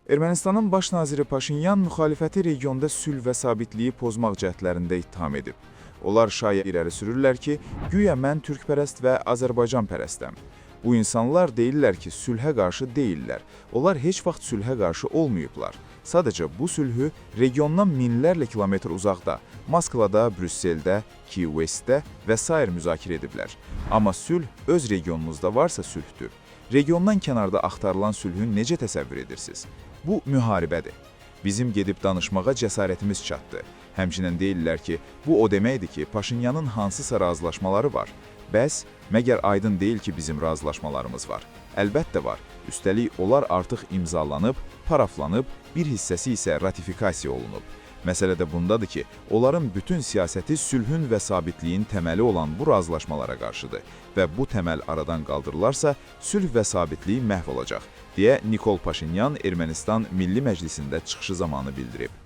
Ermənistanın baş naziri Paşinyan müxalifəti regionda sülh və sabitliyi pozmaq cəhdlərində ittiham edib. Onlar şaya irəli sürürlər ki, güya mən türkpərəst və Azərbaycanpərəstəm. Bu insanlar deyirlər ki, sülhə qarşı deyirlər. Onlar heç vaxt sülhə qarşı olmayıblar. Sadəcə bu sülhü regiondan minlərlə kilometr uzaqda, Moskvada, Brüsseldə, Key Westdə və s. müzakirə ediblər. Amma sülh öz regionunuzda varsa sülhdür. Regiondan kənarda axtarılan sülhü necə təsəvvür edirsiniz? Bu müharibədir. Bizim gedib danışmağa cəsarətimiz çatdı. Həmçinin deyirlər ki, bu o deməkdir ki, Paşinyanın hansısa razılaşmaları var. Bəs, məgər aydın deyil ki, bizim razılaşmalarımız var? Əlbəttə var. Üstəlik, onlar artıq imzalanıb, paraflanıb, bir hissəsi isə ratifikasiya olunub. Məsələ də bundadır ki, onların bütün siyasəti sülhün və sabitliyin təməli olan bu razılaşmalara qarşıdır və bu təməl aradan qaldırılarsa, sülh və sabitlik məhv olacaq, deyə Nikol Paşinyan Ermənistan Milli Məclisində çıxışı zamanı bildirib.